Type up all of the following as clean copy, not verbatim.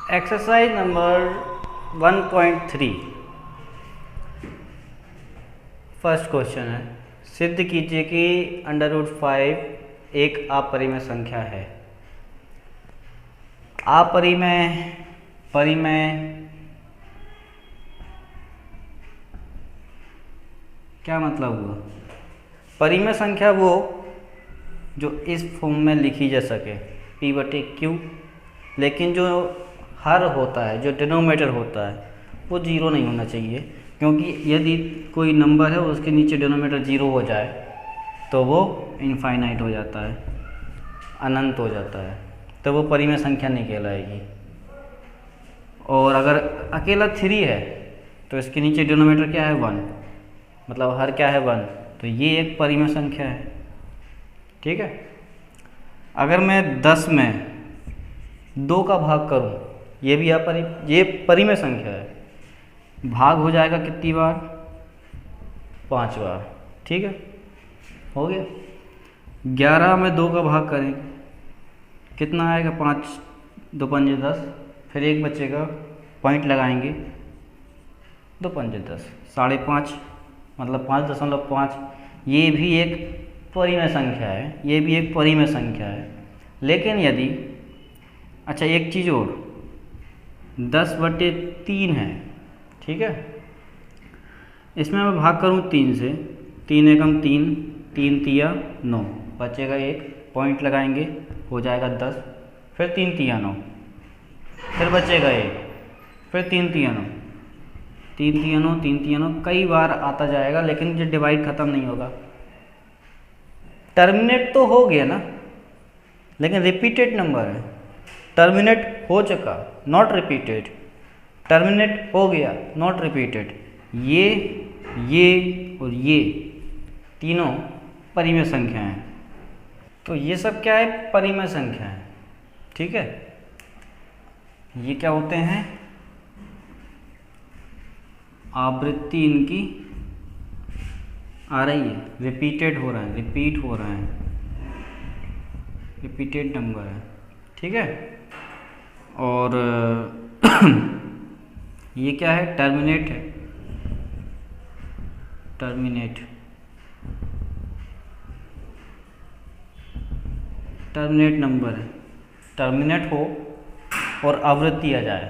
Exercise number 1.3 first question है, सिद्ध कीजिए कि √5 एक अपरिमेय संख्या है। अपरिमेय परिमेय क्या मतलब हुआ? परिमेय संख्या वो जो इस फॉर्म में लिखी जा सके P/Q, लेकिन जो हर होता है, जो डिनोमिनेटर होता है, वो जीरो नहीं होना चाहिए, क्योंकि यदि कोई नंबर है उसके नीचे डिनोमिनेटर जीरो हो जाए तो वो इनफाइनाइट हो जाता है, अनंत हो जाता है, तो वो परिमेय संख्या नहीं कहलाएगी। और अगर अकेला 3 है तो इसके नीचे डिनोमिनेटर क्या है 1, मतलब हर क्या है 1, तो ये एक परिमेय संख्या है। ठीक है। अगर मैं 10 में 2 का भाग करूं, ये परिमेय संख्या है। भाग हो जाएगा कितनी बार? 5 बार। ठीक है, हो गया। 11 में 2 का भाग करें, कितना आएगा? 5 2 पंजे 10, फिर एक बचेगा, पॉइंट लगाएंगे, 2 पंजे 10, 5.5 मतलब 5.5। ये भी एक परिमेय संख्या है, ये भी एक परिमेय संख्या है। लेकिन यदि अच्छा एक चीज़ और, 10/3 है। ठीक है, इसमें मैं भाग करूँ 3 से, 3 एकम 3, 3 तिया 9, बचेगा 1, पॉइंट लगाएंगे, हो जाएगा 10, फिर 3 तिया 9, फिर बचेगा 1, फिर 3 तिया 9, 3 तिया 9, 3 तिया 9, कई बार आता जाएगा, लेकिन जो डिवाइड ख़त्म नहीं होगा। टर्मिनेट तो हो गया ना, लेकिन रिपीटेड नंबर है। टर्मिनेट हो चुका, नॉट रिपीटेड। टर्मिनेट हो गया, नॉट रिपीटेड। ये और ये तीनों परिमेय संख्या हैं। तो ये सब क्या है? परिमेय संख्या है। ठीक है, ये क्या होते हैं? आवृत्ति इनकी आ रही है, रिपीटेड हो रहा है, रिपीट हो रहा है, रिपीटेड नंबर है। ठीक है। और ये क्या है? टर्मिनेट है, टर्मिनेट नंबर है। टर्मिनेट हो और आवृत्ति आ जाए,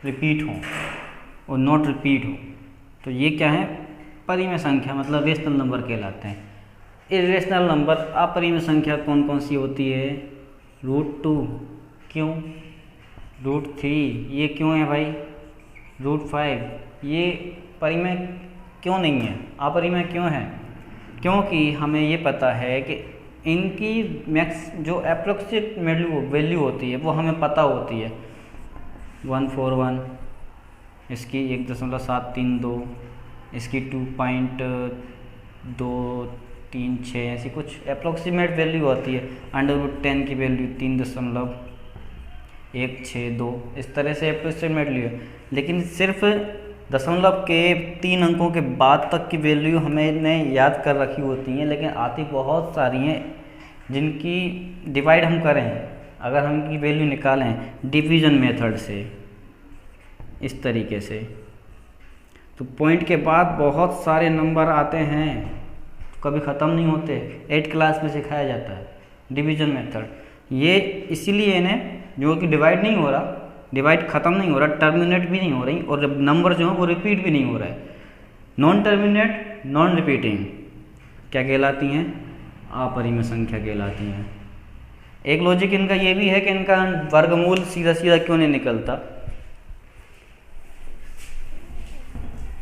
रिपीट हो और नॉट रिपीट हो, तो ये क्या है? परिमेय संख्या, मतलब रेशनल नंबर कहलाते हैं। इरेशनल नंबर अपरिमेय संख्या कौन कौन सी होती है? √2, क्यों? √3, ये क्यों है भाई? √5, ये परिमेय क्यों नहीं है? अपरिमेय क्यों है? क्योंकि हमें ये पता है कि इनकी मैक्स जो अप्रोक्सीमेट वैल्यू होती है वो हमें पता होती है। 141, इसकी 1.732, इसकी 2.236, ऐसी कुछ अप्रोक्सीमेट वैल्यू होती है। √10 की वैल्यू 3.162, इस तरह से अप्रोक्सीमेट वैल्यू है। लेकिन सिर्फ दशमलव के 3 अंकों के बाद तक की वैल्यू हमें याद कर रखी होती हैं, लेकिन आती बहुत सारी हैं जिनकी डिवाइड हम करें, अगर हम इनकी वैल्यू निकालें डिवीज़न मेथड से, इस तरीके से, तो पॉइंट के बाद बहुत सारे नंबर आते हैं, कभी ख़त्म नहीं होते। 8 क्लास में सिखाया जाता है डिवीज़न मेथड। ये इसीलिए इन्हें, जो कि डिवाइड नहीं हो रहा, डिवाइड ख़त्म नहीं हो रहा, टर्मिनेट भी नहीं हो रही, और नंबर जो है वो रिपीट भी नहीं हो रहा है। नॉन टर्मिनेट, नॉन रिपीटिंग क्या कहलाती हैं? अपरिमेय संख्या कहलाती हैं। एक लॉजिक इनका ये भी है कि इनका वर्गमूल सीधा सीधा क्यों नहीं निकलता,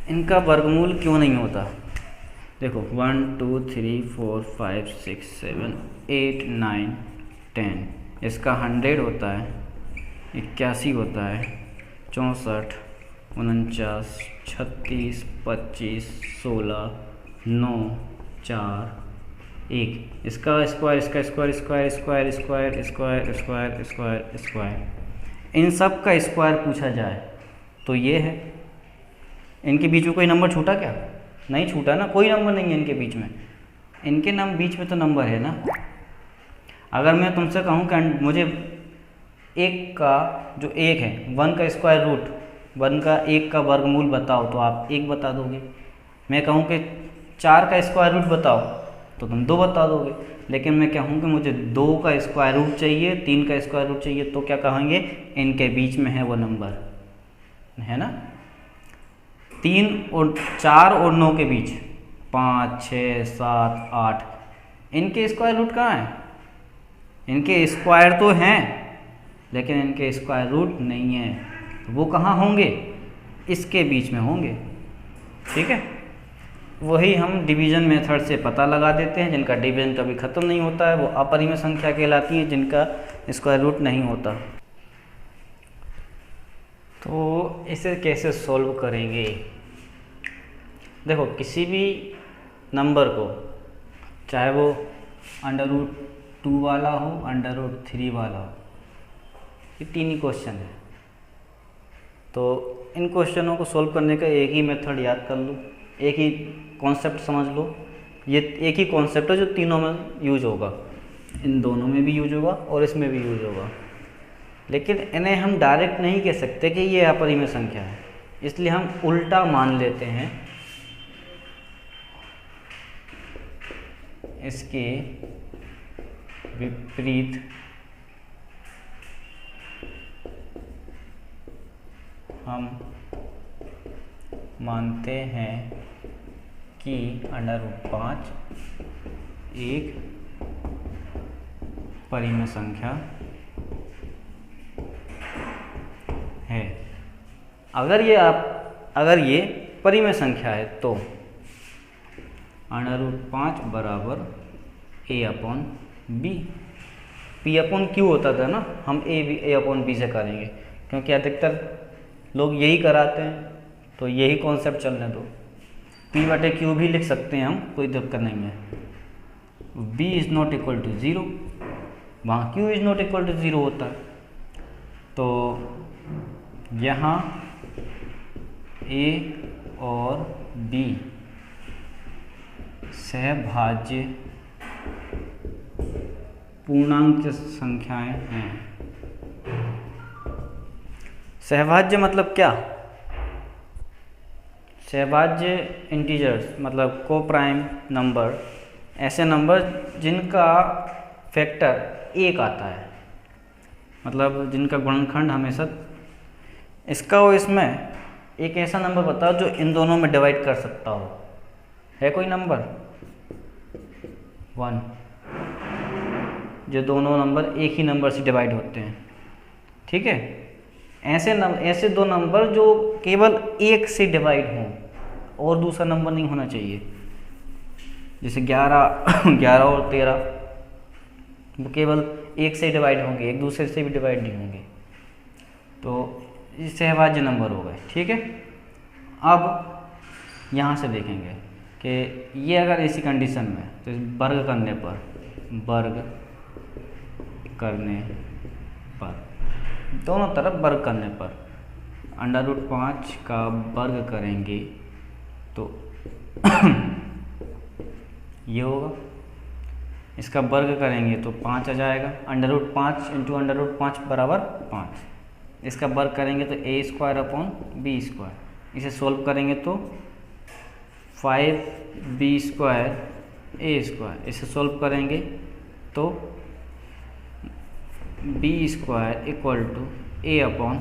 इनका वर्गमूल क्यों नहीं होता? देखो 1 2 3 4 5 6 7 8 9 10, इसका 100 होता है, 81 होता है, 64 49 36 25 16 9 4 1, इसका स्क्वायर, इसका square, square square square square square square square, इन सब का स्क्वायर पूछा जाए तो ये है। इनके बीच में कोई नंबर छूटा क्या? नहीं छूटा ना, कोई नंबर नहीं है इनके बीच में। इनके बीच में तो नंबर है ना। अगर मैं तुमसे कहूँ कि मुझे एक का जो एक है 1 का स्क्वायर रूट, 1 का 1 का वर्गमूल बताओ तो आप 1 बता दोगे। मैं कहूँ कि 4 का स्क्वायर रूट बताओ तो तुम 2 बता दोगे। लेकिन मैं कहूँ कि मुझे 2 का स्क्वायर रूट चाहिए, 3 का स्क्वायर रूट चाहिए, तो क्या कहेंगे, इनके बीच में है वो नंबर, है ना। 3 और 4 और 9 के बीच 5, 6, 7, 8, इनके स्क्वायर रूट कहाँ हैं? इनके स्क्वायर तो हैं लेकिन इनके स्क्वायर रूट नहीं है। वो कहाँ होंगे? इसके बीच में होंगे। ठीक है, वही हम डिवीज़न मेथड से पता लगा देते हैं। जिनका डिवीज़न कभी ख़त्म नहीं होता है वो अपरिमेय संख्या कहलाती है, जिनका स्क्वायर रूट नहीं होता। तो इसे कैसे सॉल्व करेंगे? देखो, किसी भी नंबर को, चाहे वो √2 वाला हो, √3 वाला हो, ये 3 ही क्वेश्चन है। तो इन क्वेश्चनों को सॉल्व करने का एक ही मेथड याद कर लो, एक ही कॉन्सेप्ट समझ लो। ये एक ही कॉन्सेप्ट है जो तीनों में यूज होगा, इन दोनों में भी यूज होगा और इसमें भी यूज होगा। लेकिन इन्हें हम डायरेक्ट नहीं कह सकते कि ये अपरिमेय संख्या है, इसलिए हम उल्टा मान लेते हैं। इसके विपरीत हम मानते हैं कि √5 एक परिमेय संख्या है। अगर ये परिमेय संख्या है तो √5 बराबर a/b। p/q होता था ना, हम a/b से करेंगे क्योंकि अधिकतर लोग यही कराते हैं, तो यही कॉन्सेप्ट चलने दो। p/q भी लिख सकते हैं हम, कोई दिक्कत नहीं है। b is not equal to 0, वहाँ q is not equal to 0 होता है। तो यहाँ a और b सहभाज्य पूर्णांक संख्याएं हैं। सहभाज्य मतलब क्या? सहभाज्य इंटीजर्स मतलब को प्राइम नंबर, ऐसे नंबर जिनका फैक्टर 1 आता है, मतलब जिनका गुणनखंड हमेशा इसका हो। इसमें एक ऐसा नंबर बताओ जो इन दोनों में डिवाइड कर सकता हो। है कोई नंबर? 1, जो दोनों नंबर एक ही नंबर से डिवाइड होते हैं। ठीक है, ऐसे दो नंबर जो केवल 1 से डिवाइड हों और दूसरा नंबर नहीं होना चाहिए। जैसे 11 और 13, वो केवल 1 से डिवाइड होंगे, एक दूसरे से भी डिवाइड नहीं होंगे, तो ये सहभाज्य नंबर हो गए। ठीक है, अब यहाँ से देखेंगे कि ये अगर इसी कंडीशन में, तो वर्ग करने पर दोनों तरफ वर्ग करने पर √5 का वर्ग करेंगे तो ये होगा। इसका वर्ग करेंगे तो 5 आ जाएगा। √5 इंटू √5 बराबर 5। इसका वर्ग करेंगे तो a²/b²। इसे सोल्व करेंगे तो 5b² a²। इसे सोल्व करेंगे तो b² इक्वल टू a/5।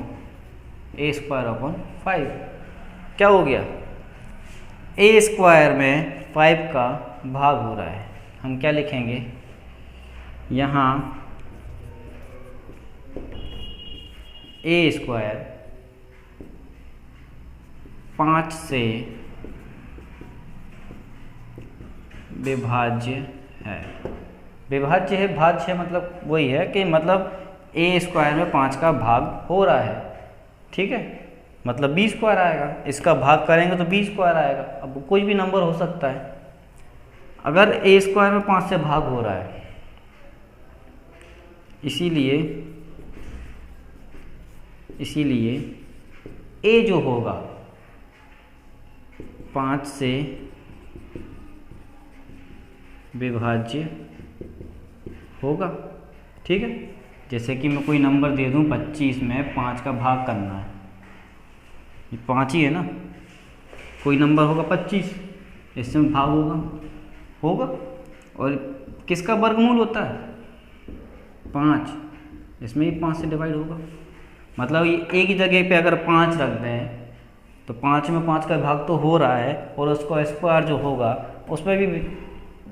क्या हो गया? a² में 5 का भाग हो रहा है। हम क्या लिखेंगे यहाँ? a² 5 से विभाज्य है। विभाज्य है, भाज्य है, मतलब वही है कि मतलब a² में 5 का भाग हो रहा है। ठीक है, मतलब b² आएगा। इसका भाग करेंगे तो b² आएगा। अब कोई भी नंबर हो सकता है। अगर a² में 5 से भाग हो रहा है, इसीलिए a जो होगा 5 से विभाज्य होगा। ठीक है, जैसे कि मैं कोई नंबर दे दूँ 25 में 5 का भाग करना है, ये 5 ही है ना, कोई नंबर होगा 25, इसमें भाग होगा और किसका वर्गमूल होता है 5, इसमें भी 5 से डिवाइड होगा। मतलब ये एक ही जगह पे अगर 5 रख दें तो 5 में 5 का भाग तो हो रहा है और उसका स्क्वायर जो होगा उसमें भी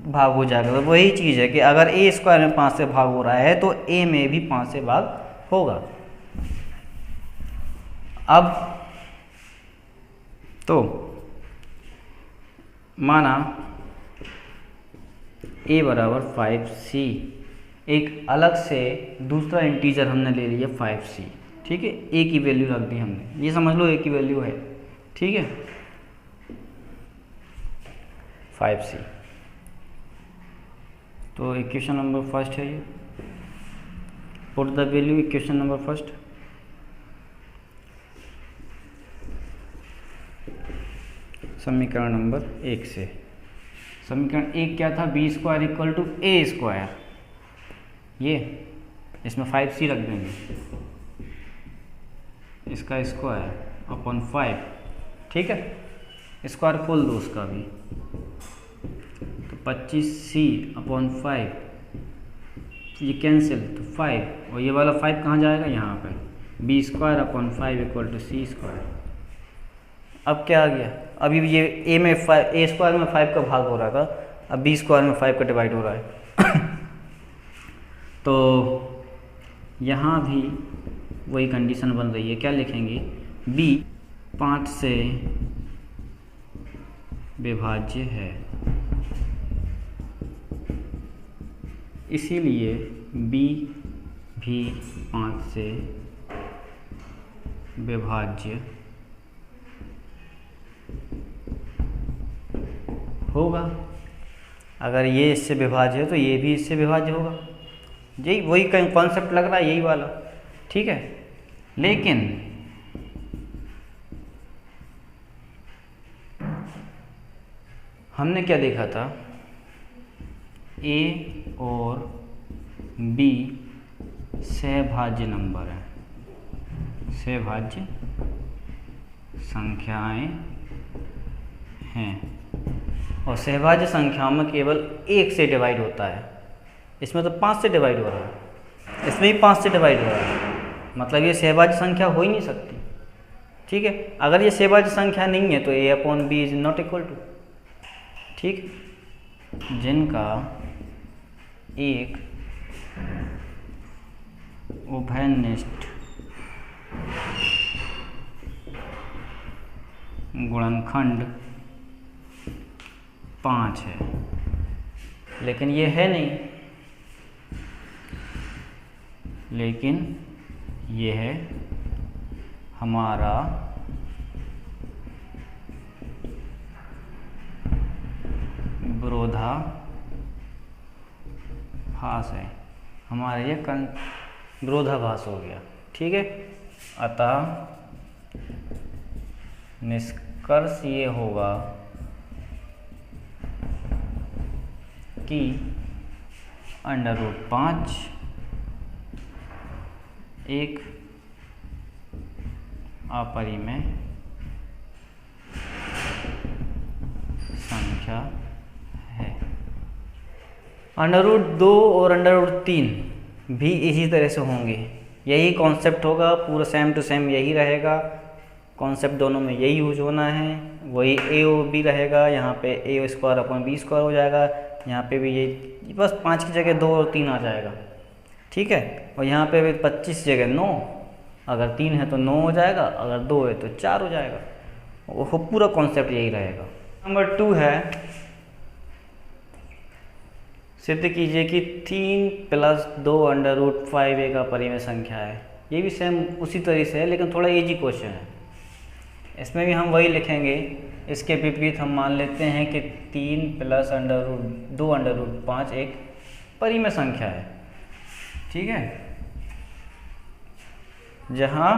भाग हो जाएगा। तो वही चीज़ है कि अगर ए स्क्वायर में 5 से भाग हो रहा है तो ए में भी 5 से भाग होगा। अब तो माना a बराबर 5c, एक अलग से दूसरा इंटीजर हमने ले लिया 5c, ठीक है, a की वैल्यू रख दी हमने, ये समझ लो a की वैल्यू है, ठीक है 5c। तो इक्वेशन नंबर फर्स्ट है ये, put the value equation number first. समीकरण नंबर 1 से, समीकरण 1 क्या था, B square equal to A square, ये इसमें 5c रख देंगे, इसका स्क्वायर अपॉन 5, ठीक है, स्क्वायर खोल दो उसका भी, तो 25c अपॉन 5, ये कैंसिल तो 5, और ये वाला 5 कहाँ जाएगा यहाँ पे, B square upon 5 equal to C square. अब क्या आ गया, अभी ये ए में ए स्क्वायर में 5 का भाग हो रहा था, अब बी स्क्वायर में 5 का डिवाइड हो रहा है तो यहाँ भी वही कंडीशन बन रही है, क्या लिखेंगे, बी 5 से विभाज्य है, इसीलिए बी भी 5 से विभाज्य होगा। अगर ये इससे विभाज्य है तो ये भी इससे विभाज्य होगा, यही वही कॉन्सेप्ट लग रहा है, यही वाला, ठीक है। लेकिन हमने क्या देखा था, ए और बी सहभाज्य नंबर है, सहभाज्य संख्याएं हैं, और सहभाज्य संख्याओं में केवल 1 से डिवाइड होता है, इसमें तो 5 से डिवाइड हो रहा है, इसमें भी 5 से डिवाइड हो रहा है, मतलब ये सहभाज्य संख्या हो ही नहीं सकती, ठीक है। अगर ये सहभाज्य संख्या नहीं है तो a upon B is not equal to, ठीक, जिनका एक उभयनिष्ठ गुणनखंड 5 है, लेकिन ये है नहीं, लेकिन ये है हमारा विरोधाभास है, हमारा ये विरोधाभास हो गया, ठीक है। अतः निष्कर्ष ये होगा कि √5 एक अपरिमेय संख्या है। √2 और √3 भी इसी तरह से होंगे, यही कॉन्सेप्ट होगा, पूरा सेम टू सेम यही रहेगा, कॉन्सेप्ट दोनों में यही यूज होना है, वही ए और बी रहेगा, यहाँ पे ए स्क्वायर अपॉन बी स्क्वायर हो जाएगा, यहाँ पे भी ये बस 5 की जगह 2 और 3 आ जाएगा, ठीक है। और यहाँ पे भी 25 जगह 9, अगर 3 है तो 9 हो जाएगा, अगर 2 है तो 4 हो जाएगा, वो पूरा कॉन्सेप्ट यही रहेगा। नंबर 2 है, सिद्ध कीजिए कि 3 + 2 √5 एक अपरिमेय संख्या है। ये भी सेम उसी तरह से है, लेकिन थोड़ा इजी क्वेश्चन है, इसमें भी हम वही लिखेंगे, इसके विपरीत हम मान लेते हैं कि 3 + 2 √5 एक परिमेय संख्या है, ठीक है। जहाँ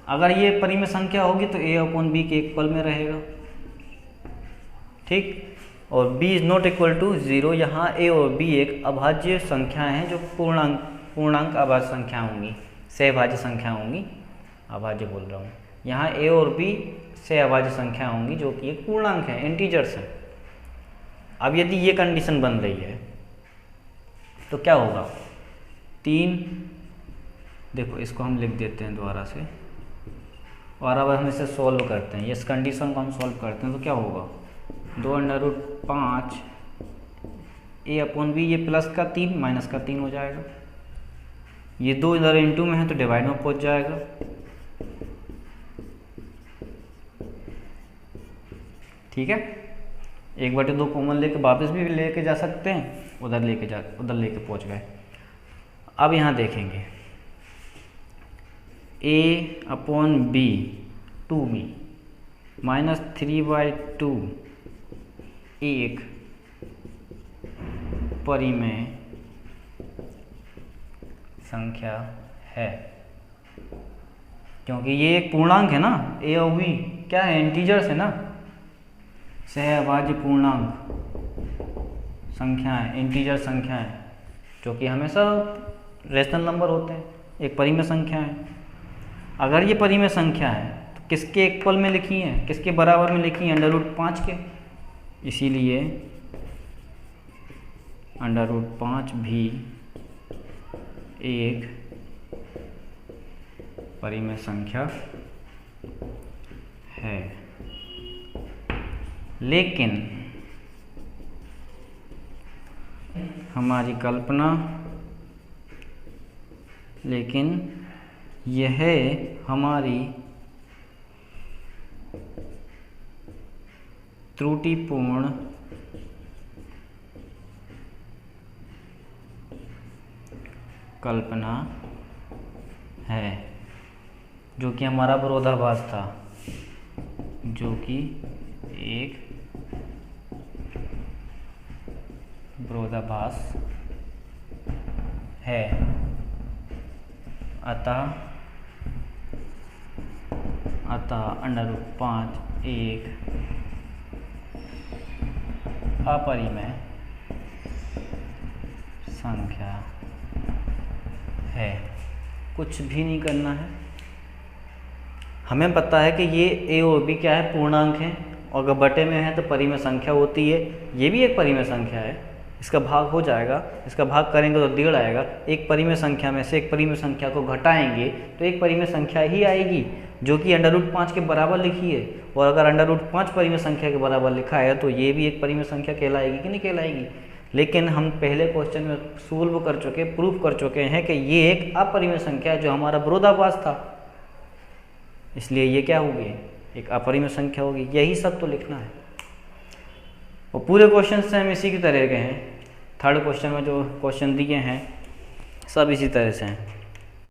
अगर ये परिमेय संख्या होगी तो a अपॉन बी के इक्वल में रहेगा, ठीक, और b is not equal to 0, यहाँ a और b एक अभाज्य संख्या हैं जो पूर्णांक पूर्णांक अभाज्य संख्या होंगी, सहभाज्य संख्या होंगी, अभाज्य बोल रहा हूँ। यहाँ ए और बी सहअभाज्य संख्या होंगी जो कि एक पूर्णांक है, इंटीजर्स हैं। अब यदि ये कंडीशन बन रही है तो क्या होगा, 3, देखो इसको हम लिख देते हैं दोबारा से, और अब हम इसे सॉल्व करते हैं, इस कंडीशन को हम सॉल्व करते हैं तो क्या होगा, 2√5 a/b, ये प्लस का 3 माइनस का 3 हो जाएगा, ये 2 इधर इंटू में है तो डिवाइड में पहुंच जाएगा। ठीक है, 1/2 कॉमन लेके वापस भी लेके जा सकते हैं, उधर लेके पहुंच गए। अब यहाँ देखेंगे a/b 2b माइनस 3/2 एक परिमेय संख्या है, क्योंकि ये एक पूर्णांक है ना, a और b क्या है, इंटीजर्स है ना, सहअभाज्य पूर्णांक संख्याएं, इंटीजर संख्याएं जो कि हमेशा रेशनल नंबर होते हैं, एक परिमेय संख्या है। अगर ये परिमेय संख्या है तो किसके इक्वल में लिखी है, किसके बराबर में लिखी है, √5 के, इसीलिए √5 भी एक परिमेय संख्या है। लेकिन हमारी कल्पना, लेकिन यह हमारी त्रुटिपूर्ण कल्पना है, जो कि हमारा विरोधाभास था, जो कि एक विरोधाभास है। अतः √5 एक अपरिमेय संख्या है। कुछ भी नहीं करना है, हमें पता है कि ये a और b क्या है, पूर्णांक है, और अगर बटे में है तो परिमेय संख्या होती है, ये भी एक परिमेय संख्या है, इसका भाग हो जाएगा, इसका भाग करेंगे तो 1.5 आएगा। एक परिमेय संख्या में से एक परिमेय संख्या को घटाएंगे तो एक परिमेय संख्या ही आएगी जो कि √5 के बराबर लिखी है, और अगर √5 परिमेय संख्या के बराबर लिखा है तो ये भी एक परिमेय संख्या कहलाएगी कि नहीं कहलाएगी। लेकिन हम पहले क्वेश्चन में सोल्व कर चुके, प्रूफ कर चुके हैं कि ये एक अपरिमेय संख्या है जो हमारा विरोधाभास था, इसलिए ये क्या होगी, एक अपरिमेय संख्या होगी। यही सब तो लिखना है, और पूरे क्वेश्चन से हम इसी की तरह के हैं। 3rd क्वेश्चन में जो क्वेश्चन दिए हैं सब इसी तरह से हैं।